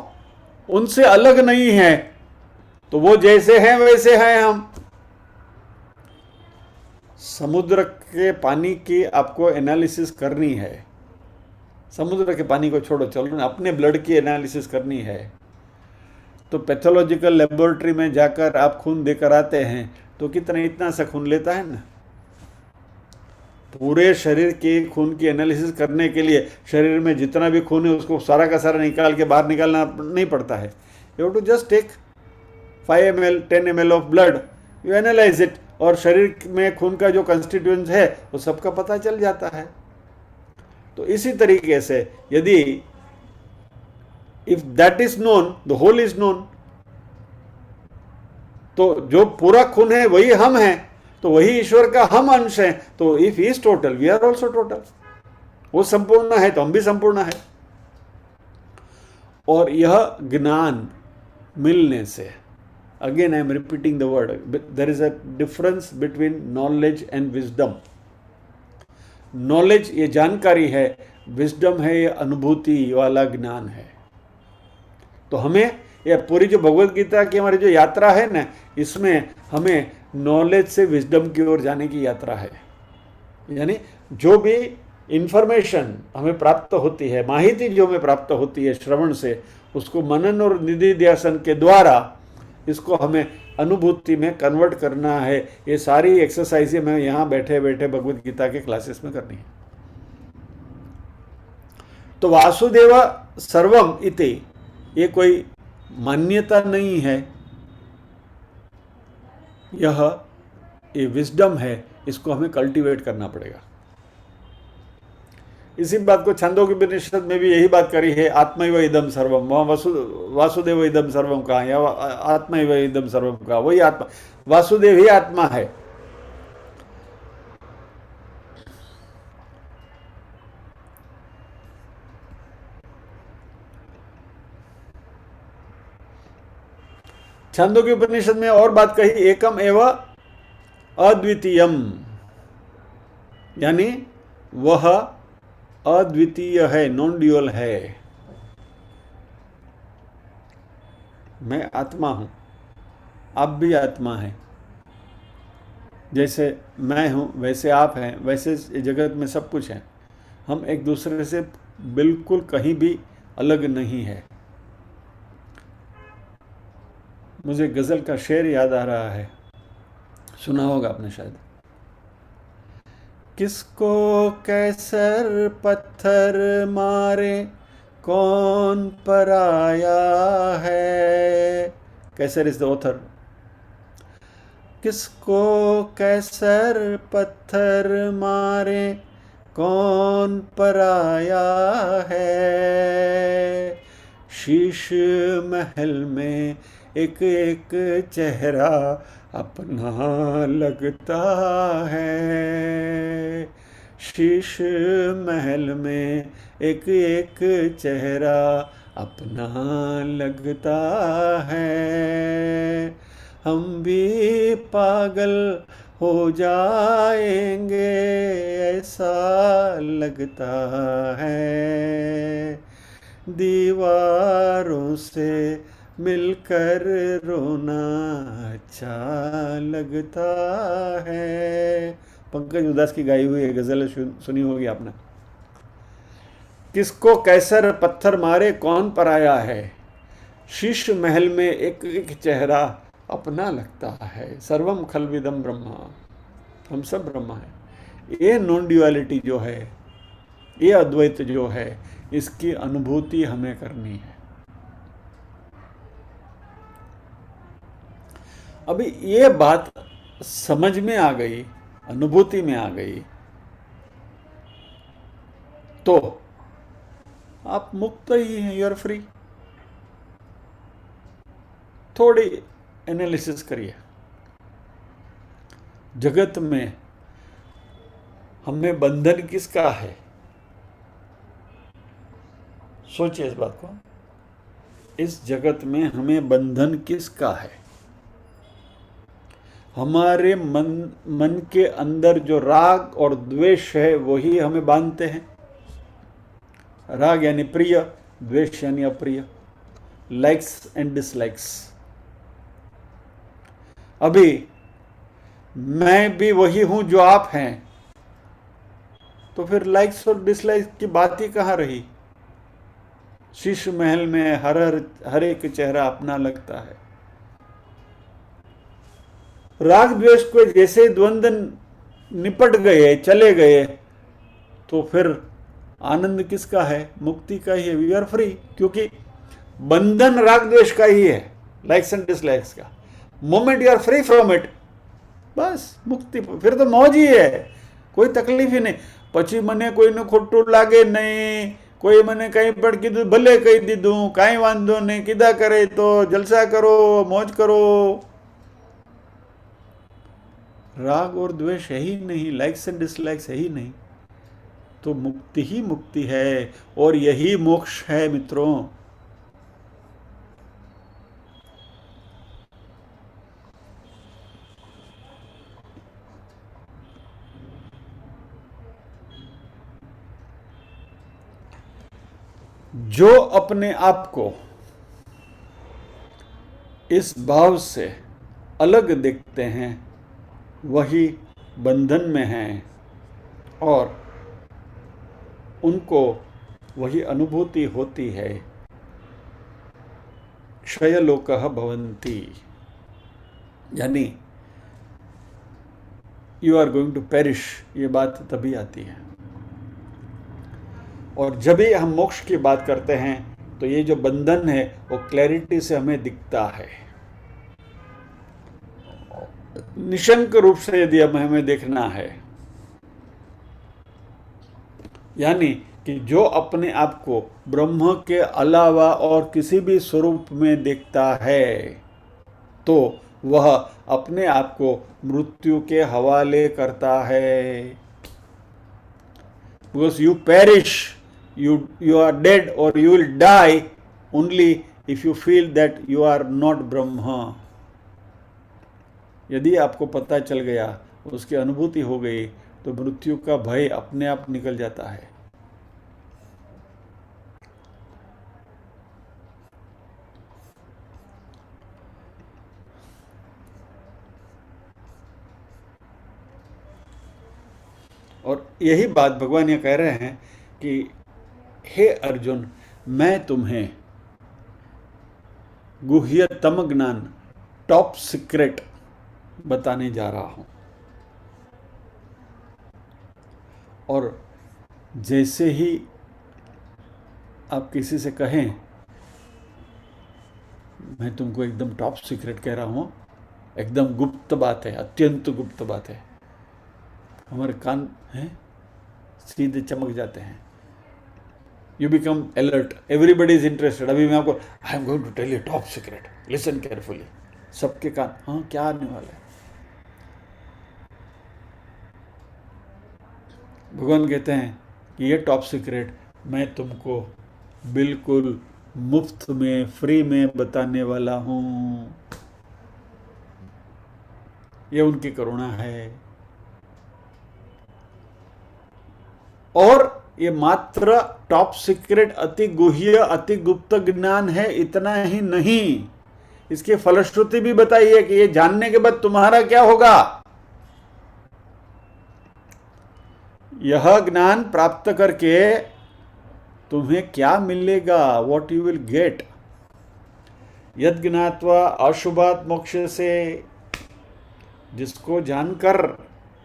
उनसे अलग नहीं हैं तो वो जैसे हैं वैसे हैं हम। समुद्र के पानी की आपको एनालिसिस करनी है, समुद्र के पानी को छोड़ो, चलो अपने ब्लड की एनालिसिस करनी है, तो पैथोलॉजिकल लेबोरेटरी में जाकर आप खून देकर आते हैं तो इतना सा खून लेता है ना। पूरे शरीर के खून की एनालिसिस करने के लिए शरीर में जितना भी खून है उसको सारा का सारा निकाल के बाहर निकालना नहीं पड़ता है। You have to just take 5 ml 10 ml of blood, you analyse it, और शरीर में खून का जो कंस्टिट्यूएंट्स है वो सबका पता चल जाता है। तो इसी तरीके से यदि if that is known the whole is known, तो जो पूरा खून है वही हम हैं, तो वही ईश्वर का हम अंश हैं। तो if he is total we are also total. वो संपूर्ण है तो हम भी संपूर्ण है। और यह ज्ञान मिलने से, again I am repeating the word, there is a difference between knowledge and wisdom. Knowledge ये जानकारी है, विजडम है ये अनुभूति वाला ज्ञान है। तो हमें यह पूरी जो भगवत गीता की हमारी जो यात्रा है ना, इसमें हमें नॉलेज से विजडम की ओर जाने की यात्रा है। यानी जो भी इंफॉर्मेशन हमें प्राप्त होती है, माहिती जो हमें प्राप्त होती है श्रवण से, उसको मनन और निधिध्यासन के द्वारा इसको हमें अनुभूति में कन्वर्ट करना है। ये सारी एक्सरसाइज हमें यहाँ बैठे बैठे भगवत गीता के क्लासेस में करनी है। तो वासुदेव सर्वम इति ये कोई मान्यता नहीं है, ये विजडम है, इसको हमें कल्टीवेट करना पड़ेगा। इसी बात को छांदोग्योपनिषद में भी यही बात करी है, आत्मैव इदम सर्वम। वहाँ वासुदेव इदम सर्वम कहा, या आत्मैव इदम सर्वम कहा, वही आत्मा, वासुदेव ही आत्मा है। छांदोग्य उपनिषद में और बात कही, एकम एवं अद्वितीयम, यानी वह अद्वितीय है, नॉन ड्यूअल है। मैं आत्मा हूं, आप भी आत्मा हैं। जैसे मैं हूं वैसे आप हैं, वैसे जगत में सब कुछ है। हम एक दूसरे से बिल्कुल कहीं भी अलग नहीं है। मुझे गज़ल का शेर याद आ रहा है, सुना होगा आपने शायद। किसको कैसर पत्थर मारे कौन पराया है। कैसर इज द ऑथर। किसको कैसर पत्थर मारे कौन पराया है। शीश महल में एक एक चेहरा अपना लगता है। शीश महल में एक एक चेहरा अपना लगता है। हम भी पागल हो जाएंगे ऐसा लगता है। दीवारों से मिलकर रोना अच्छा लगता है। पंकज उदास की गाई हुई गजल सुनी होगी आपने। किसको कैसर पत्थर मारे कौन पराया है। शीश महल में एक एक चेहरा अपना लगता है। सर्वम खलविदम ब्रह्मा, हम सब ब्रह्मा है। ये नॉन ड्युअलिटी जो है, ये अद्वैत जो है, इसकी अनुभूति हमें करनी है। अभी ये बात समझ में आ गई, अनुभूति में आ गई, तो आप मुक्त ही हैं, यू आर फ्री। थोड़ी एनालिसिस करिए। जगत में हमें बंधन किसका है, सोचिए इस बात को। इस जगत में हमें बंधन किसका है। हमारे मन के अंदर जो राग और द्वेष है वही हमें बांधते हैं। राग यानी प्रिय, द्वेष यानी अप्रिय, लाइक्स एंड डिसलाइक्स। अभी मैं भी वही हूं जो आप हैं, तो फिर लाइक्स और डिसलाइक्स की बात ही कहां रही। शीश महल में हर एक चेहरा अपना लगता है। राग द्वेष को जैसे द्वंद्व निपट गए, चले गए, तो फिर आनंद किसका है, मुक्ति का ही है। वी आर फ्री, क्योंकि बंधन राग द्वेष का ही है, लाइक्स एंड डिसलाइक्स का। Moment you are free from it, बस मुक्ति, फिर तो मौज ही है, कोई तकलीफ ही नहीं। पची मने कोईनु खोटू लागे नहीं, कोई मने कहीं पर कीधु भले कही दीधु, काई वांधो नहीं, कीधा करे तो जलसा करो, मौज करो। राग और द्वेष है ही नहीं, लाइक्स एंड डिसलाइक्स है ही नहीं, तो मुक्ति ही मुक्ति है, और यही मोक्ष है मित्रों। जो अपने आप को इस भाव से अलग देखते हैं वही बंधन में हैं, और उनको वही अनुभूति होती है। क्षयलोकः भवन्ति, यानी you are going to perish, ये बात तभी आती है। और जब भी हम मोक्ष की बात करते हैं तो ये जो बंधन है वो क्लैरिटी से हमें दिखता है। निशंक रूप से यदि हमें देखना है, यानी कि जो अपने आप को ब्रह्म के अलावा और किसी भी स्वरूप में देखता है, तो वह अपने आप को मृत्यु के हवाले करता है। Because you perish, you are dead, or you will die only if you feel that you are not Brahma. यदि आपको पता चल गया, उसकी अनुभूति हो गई, तो मृत्यु का भय अपने आप निकल जाता है। और यही बात भगवान ये कह रहे हैं कि हे अर्जुन, मैं तुम्हें गुह्यतम ज्ञान, टॉप सीक्रेट बताने जा रहा हूं। और जैसे ही आप किसी से कहें मैं तुमको एकदम टॉप सीक्रेट कह रहा हूँ, एकदम गुप्त बात है, अत्यंत गुप्त बात है, हमारे कान हैं सीधे चमक जाते हैं। You become alert, everybody is interested. अभी मैं आपको I am going to tell you top secret, listen carefully. सबके कान, हाँ क्या आने वाला है। भगवान कहते हैं कि ये टॉप सीक्रेट मैं तुमको बिल्कुल मुफ्त में, फ्री में बताने वाला हूँ। ये उनकी करुणा है। और ये मात्र टॉप सीक्रेट, अति गुह्य, अति गुप्त ज्ञान है, इतना ही नहीं, इसकी फलश्रुति भी बताई है कि ये जानने के बाद तुम्हारा क्या होगा। यह ज्ञान प्राप्त करके तुम्हें क्या मिलेगा, वॉट यू विल गेट। यद ज्ञात्वा अशुभात मोक्ष से, जिसको जानकर,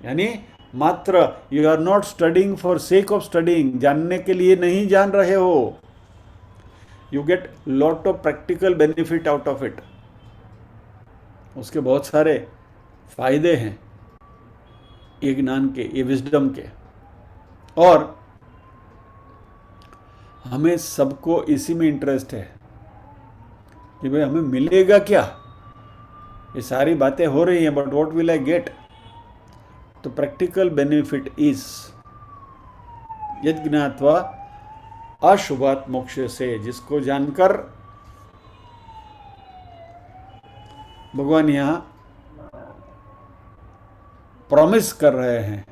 यानी मात्र you are not studying for sake of studying, जानने के लिए नहीं जान रहे हो, you get lot of practical benefit out of it. उसके बहुत सारे फायदे हैं ये ज्ञान के, ये विजडम के। और हमें सबको इसी में इंटरेस्ट है कि भाई हमें मिलेगा क्या। ये सारी बातें हो रही हैं, but what will I get. तो प्रैक्टिकल बेनिफिट इज यद ज्ञात्वा अशुभात मोक्ष से, जिसको जानकर भगवान यहां प्रॉमिस कर रहे हैं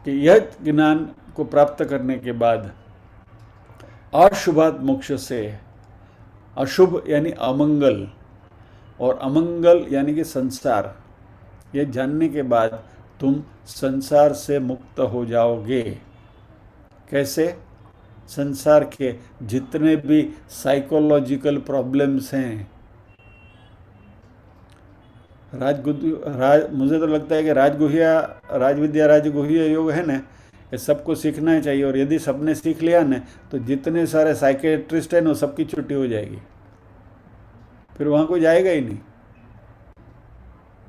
कि यह ज्ञान को प्राप्त करने के बाद अशुभात मोक्ष से, अशुभ यानी अमंगल और अमंगल यानी कि संसार, ये जानने के बाद तुम संसार से मुक्त हो जाओगे। कैसे? संसार के जितने भी साइकोलॉजिकल प्रॉब्लम्स हैं, मुझे तो लगता है कि राजविद्या राजगुह्य योग है ना, ये सबको सीखना चाहिए। और यदि सबने सीख लिया ना तो जितने सारे साइकेट्रिस्ट हैं ना, सबकी छुट्टी हो जाएगी, फिर वहाँ कोई जाएगा ही नहीं,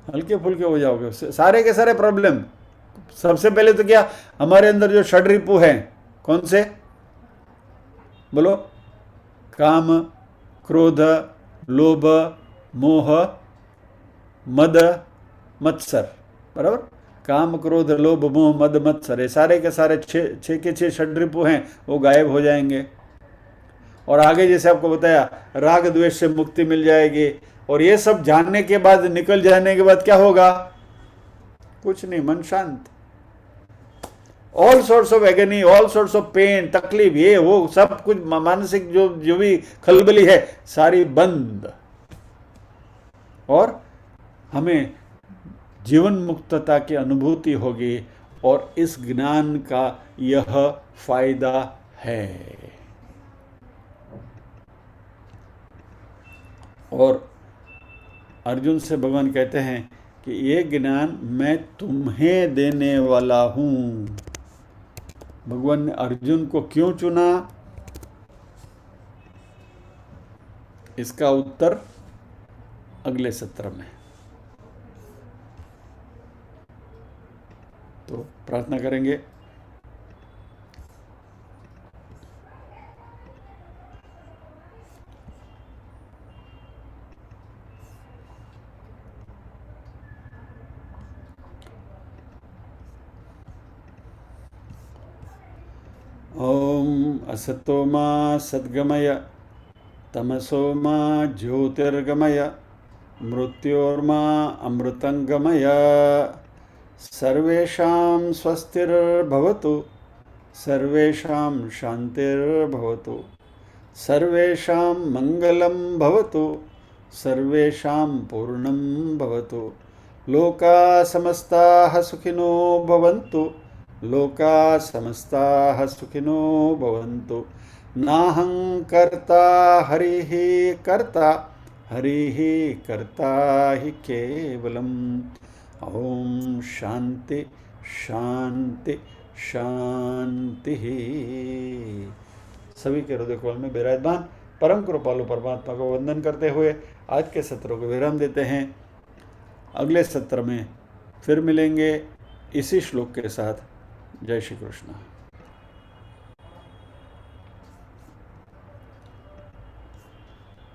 हल्के फुल्के हो जाओगे सारे के सारे प्रॉब्लम। सबसे पहले तो क्या, हमारे अंदर जो षड्रिपु हैं, कौन से बोलो? काम, क्रोध, लोभ, मोह, मद, मत्सर। बराबर? काम, क्रोध, लोभ, मोह, मद, मत्सर, ये सारे के सारे छः के छः षड्रिपु हैं, वो गायब हो जाएंगे। और आगे जैसे आपको बताया, राग द्वेष से मुक्ति मिल जाएगी। और ये सब जानने के बाद, निकल जाने के बाद क्या होगा? कुछ नहीं, मन शांत। All source of agony, all source of pain, तकलीफ, ये वो सब कुछ मानसिक जो भी खलबली है, सारी बंद। और हमें जीवन मुक्तता की अनुभूति होगी। और इस ज्ञान का यह फायदा है। और अर्जुन से भगवान कहते हैं कि ये ज्ञान मैं तुम्हें देने वाला हूं। भगवान ने अर्जुन को क्यों चुना, इसका उत्तर अगले सत्र में। तो प्रार्थना करेंगे। ओम असतो मा सद्गमय, तमसो मा ज्योतिर्गमय, मृत्योर्मा अमृतंगमय। सर्वेषां स्वस्तिर्भवतु, सर्वेषां शान्तिर्भवतु, सर्वेषां मङ्गलं भवतु, सर्वेषां पूर्णं भवतु। लोकाः समस्ताः सुखिनो भवन्तु, लोकाः समस्ताः सुखिनो भवन्तु। नाहं कर्ता हरिः कर्ता, हरिः कर्ता हि केवलम्। ओम शांति शांति शांति। सभी के हृदय कमल में विराजमान परम कृपालु परमात्मा को वंदन करते हुए आज के सत्र को विराम देते हैं। अगले सत्र में फिर मिलेंगे इसी श्लोक के साथ। जय श्री कृष्ण।